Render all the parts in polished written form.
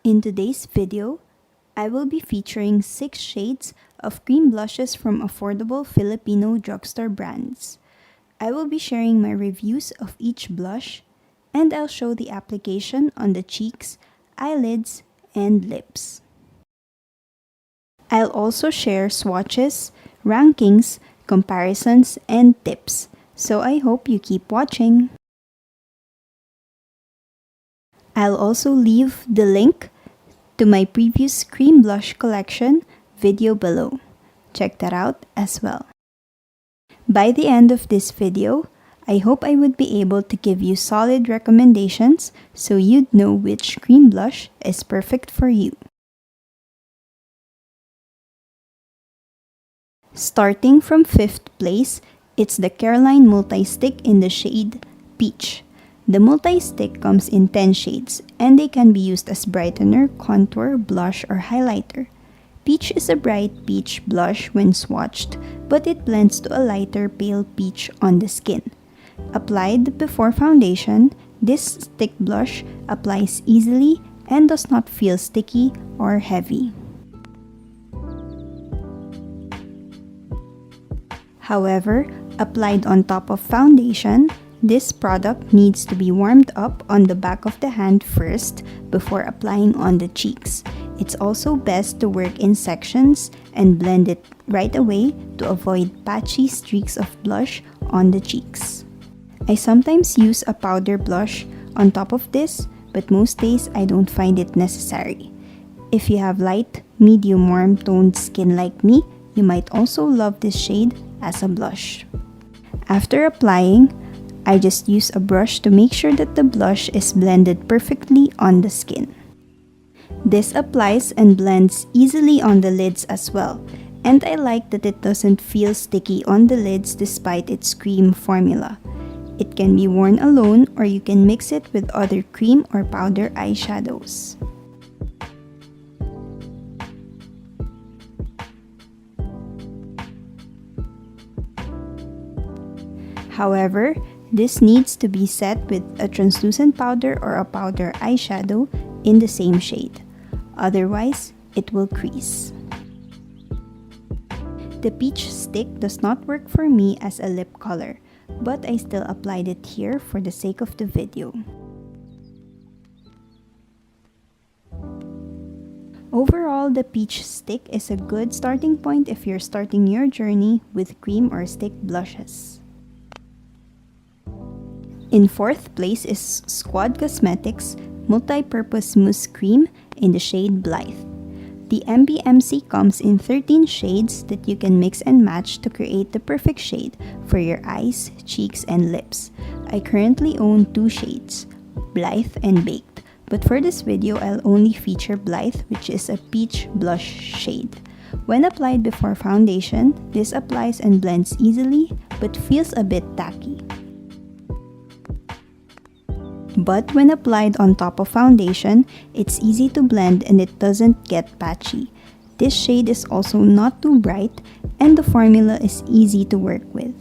In today's video, I will be featuring 6 shades of cream blushes from affordable Filipino drugstore brands. I will be sharing my reviews of each blush, and I'll show the application on the cheeks, eyelids, and lips. I'll also share swatches, rankings, comparisons, and tips, so I hope you keep watching. I'll also leave the link to my previous cream blush collection video below. Check that out as well. By the end of this video, I hope I would be able to give you solid recommendations so you'd know which cream blush is perfect for you. Starting from 5th place, it's the Careline multi-stick in the shade Peach. The multi-stick comes in 10 shades, and they can be used as brightener, contour, blush, or highlighter. Peach is a bright peach blush when swatched, but it blends to a lighter pale peach on the skin. Applied before foundation, this stick blush applies easily and does not feel sticky or heavy. However, applied on top of foundation, this product needs to be warmed up on the back of the hand first before applying on the cheeks. It's also best to work in sections and blend it right away to avoid patchy streaks of blush on the cheeks. I sometimes use a powder blush on top of this, but most days I don't find it necessary. If you have light, medium warm toned skin like me, you might also love this shade as a blush. After applying, I just use a brush to make sure that the blush is blended perfectly on the skin. This applies and blends easily on the lids as well, and I like that it doesn't feel sticky on the lids despite its cream formula. It can be worn alone or you can mix it with other cream or powder eyeshadows. However, this needs to be set with a translucent powder or a powder eyeshadow in the same shade. Otherwise, it will crease. The peach stick does not work for me as a lip color, but I still applied it here for the sake of the video. Overall, the peach stick is a good starting point if you're starting your journey with cream or stick blushes. In 4th place is Squad Cosmetics Multi-Purpose Mousse Cream in the shade Blithe. The MBMC comes in 13 shades that you can mix and match to create the perfect shade for your eyes, cheeks, and lips. I currently own 2 shades, Blithe and Baked, but for this video I'll only feature Blithe, which is a peach blush shade. When applied before foundation, this applies and blends easily but feels a bit tacky. But when applied on top of foundation, it's easy to blend and it doesn't get patchy. This shade is also not too bright and the formula is easy to work with.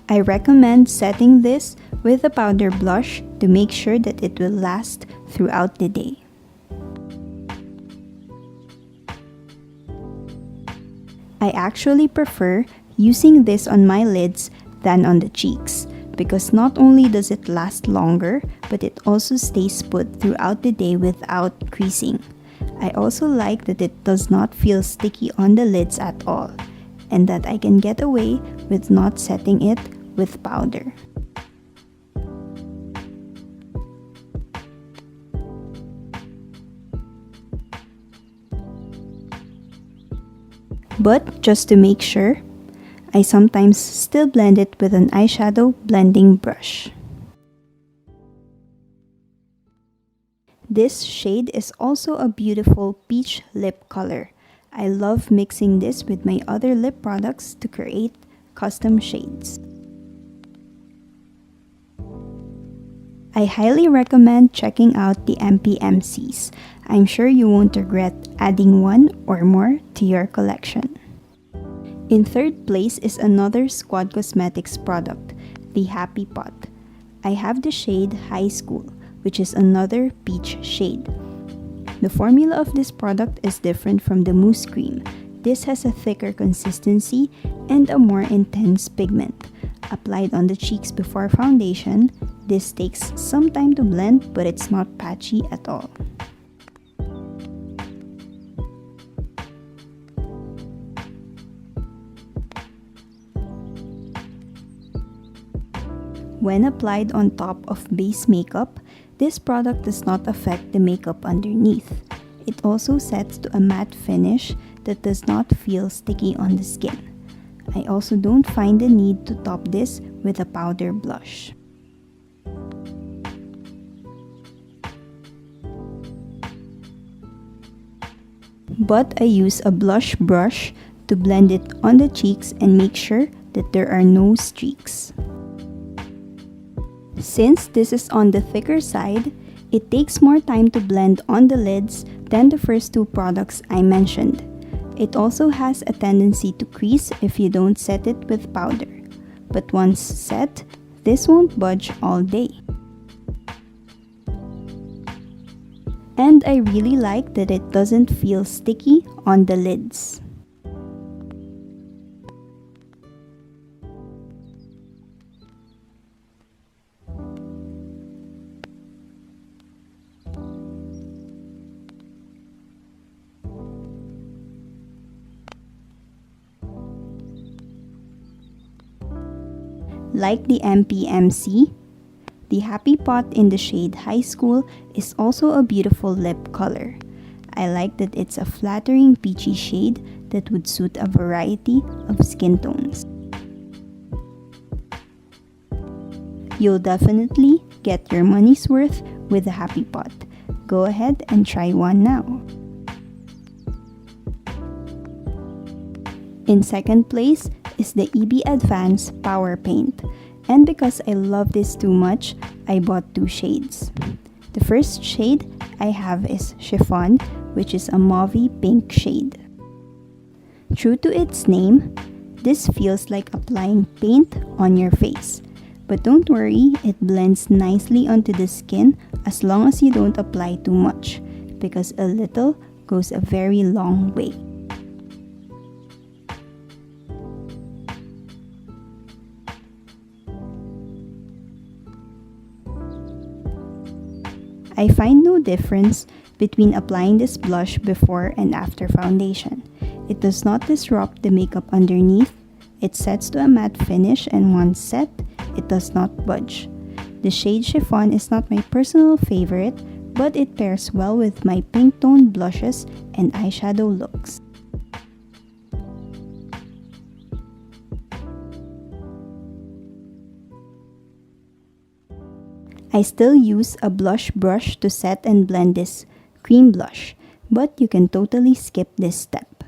I recommend setting this with a powder blush to make sure that it will last throughout the day. I actually prefer using this on my lids than on the cheeks because not only does it last longer, but it also stays put throughout the day without creasing. I also like that it does not feel sticky on the lids at all, and that I can get away with not setting it with powder. But just to make sure, I sometimes still blend it with an eyeshadow blending brush. This shade is also a beautiful peach lip color. I love mixing this with my other lip products to create custom shades. I highly recommend checking out the MPMCs. I'm sure you won't regret adding one or more to your collection. In third place is another Squad Cosmetics product, the Happy Pot. I have the shade High School, which is another peach shade. The formula of this product is different from the mousse cream. This has a thicker consistency and a more intense pigment. Applied on the cheeks before foundation, this takes some time to blend but it's not patchy at all. When applied on top of base makeup, this product does not affect the makeup underneath. It also sets to a matte finish that does not feel sticky on the skin. I also don't find the need to top this with a powder blush. But I use a blush brush to blend it on the cheeks and make sure that there are no streaks. Since this is on the thicker side, it takes more time to blend on the lids than the first two products I mentioned. It also has a tendency to crease if you don't set it with powder. But once set, this won't budge all day. And I really like that it doesn't feel sticky on the lids. Like the MPMC, the Happy Pot in the shade High School is also a beautiful lip color. I like that it's a flattering peachy shade that would suit a variety of skin tones. You'll definitely get your money's worth with the Happy Pot. Go ahead and try one now. In second place is the EB Advance Power Paint. And because I love this too much, I bought two shades. The first shade I have is Chiffon, which is a mauvey pink shade. True to its name, this feels like applying paint on your face. But don't worry, it blends nicely onto the skin as long as you don't apply too much, because a little goes a very long way. I find no difference between applying this blush before and after foundation. It does not disrupt the makeup underneath. It sets to a matte finish, and once set, it does not budge. The shade Chiffon is not my personal favorite, but it pairs well with my pink toned blushes and eyeshadow looks. I still use a blush brush to set and blend this cream blush, but you can totally skip this step.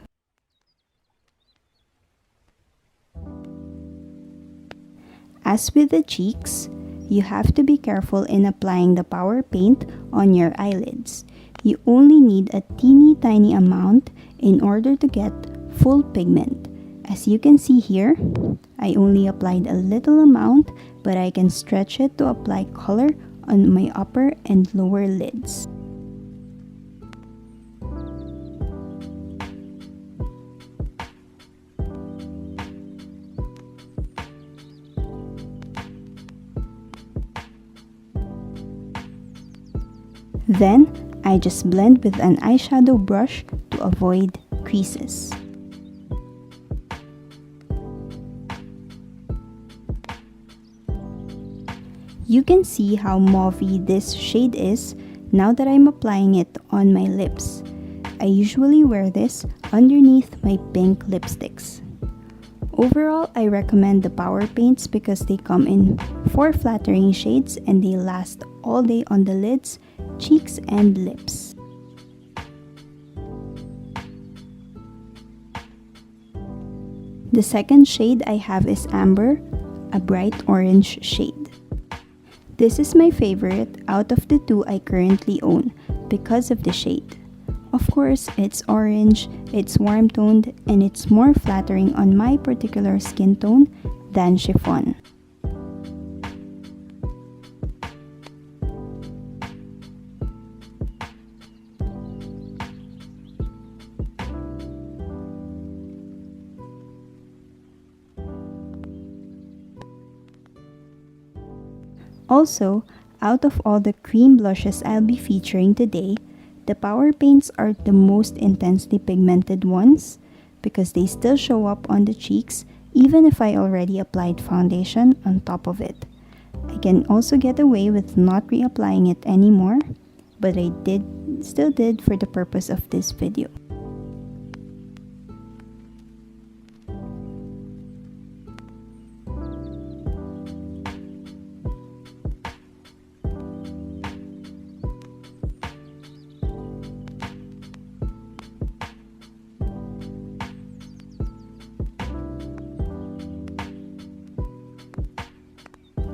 As with the cheeks, you have to be careful in applying the power paint on your eyelids. You only need a teeny tiny amount in order to get full pigment. As you can see here, I only applied a little amount, but I can stretch it to apply color on my upper and lower lids. Then, I just blend with an eyeshadow brush to avoid creases. You can see how mauvey this shade is now that I'm applying it on my lips. I usually wear this underneath my pink lipsticks. Overall, I recommend the Power Paints because they come in 4 flattering shades and they last all day on the lids, cheeks, and lips. The second shade I have is Amber, a bright orange shade. This is my favorite out of the 2 I currently own because of the shade. Of course, it's orange, it's warm toned, and it's more flattering on my particular skin tone than chiffon. Also, out of all the cream blushes I'll be featuring today, the Power Paints are the most intensely pigmented ones because they still show up on the cheeks even if I already applied foundation on top of it. I can also get away with not reapplying it anymore, but I still did for the purpose of this video.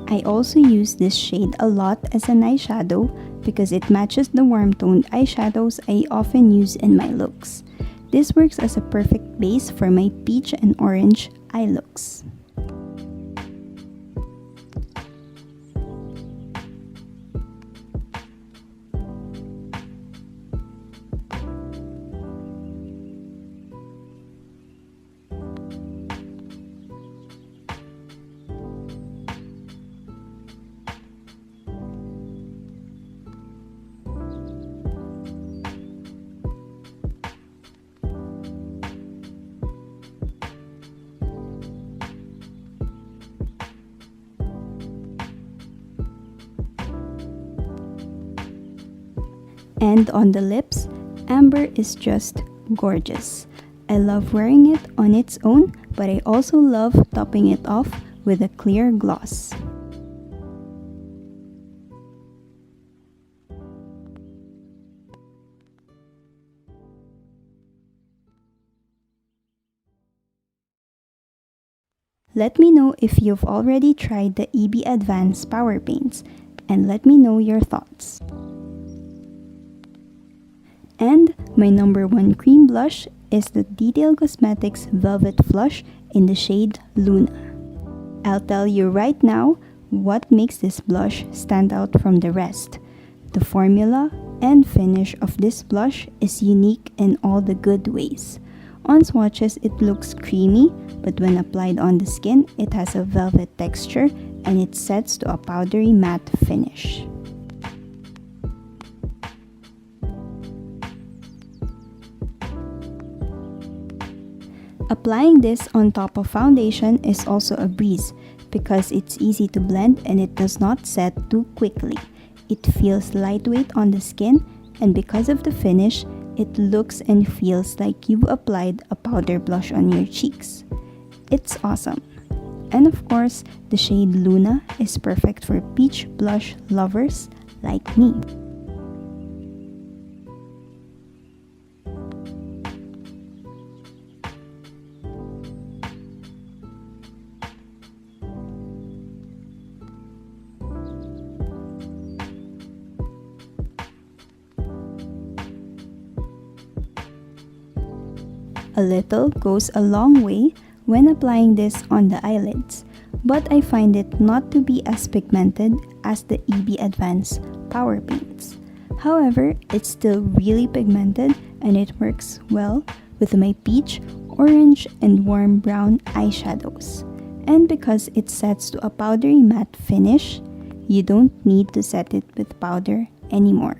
I also use this shade a lot as an eyeshadow because it matches the warm-toned eyeshadows I often use in my looks. This works as a perfect base for my peach and orange eye looks. And on the lips, amber is just gorgeous. I love wearing it on its own, but I also love topping it off with a clear gloss. Let me know if you've already tried the EB Advanced Power Paints, and let me know your thoughts. And my number one cream blush is the Detail Cosmetics Velvet Flush in the shade Luna. I'll tell you right now what makes this blush stand out from the rest. The formula and finish of this blush is unique in all the good ways. On swatches, it looks creamy, but when applied on the skin, it has a velvet texture and it sets to a powdery matte finish. Applying this on top of foundation is also a breeze because it's easy to blend and it does not set too quickly. It feels lightweight on the skin, and because of the finish, it looks and feels like you've applied a powder blush on your cheeks. It's awesome. And of course, the shade Luna is perfect for peach blush lovers like me. A little goes a long way when applying this on the eyelids, but I find it not to be as pigmented as the EB Advanced Power Paints. However, it's still really pigmented and it works well with my peach, orange, and warm brown eyeshadows. And because it sets to a powdery matte finish, you don't need to set it with powder anymore.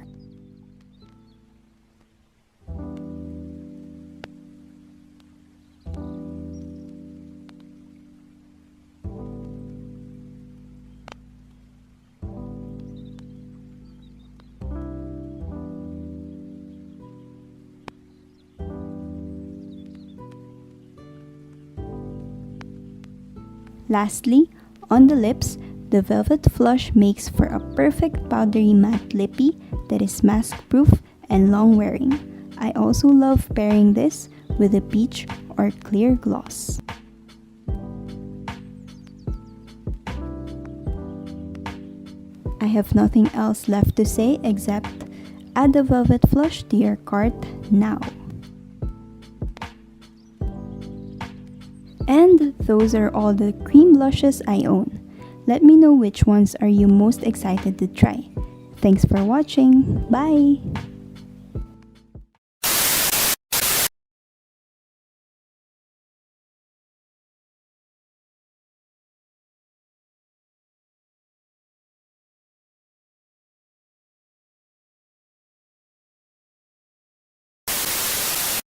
Lastly, on the lips, the Velvet Flush makes for a perfect powdery matte lippy that is mask-proof and long-wearing. I also love pairing this with a peach or clear gloss. I have nothing else left to say except Add the Velvet Flush to your cart now. And those are all the cream blushes I own. Let me know which ones are you most excited to try. Thanks for watching. Bye!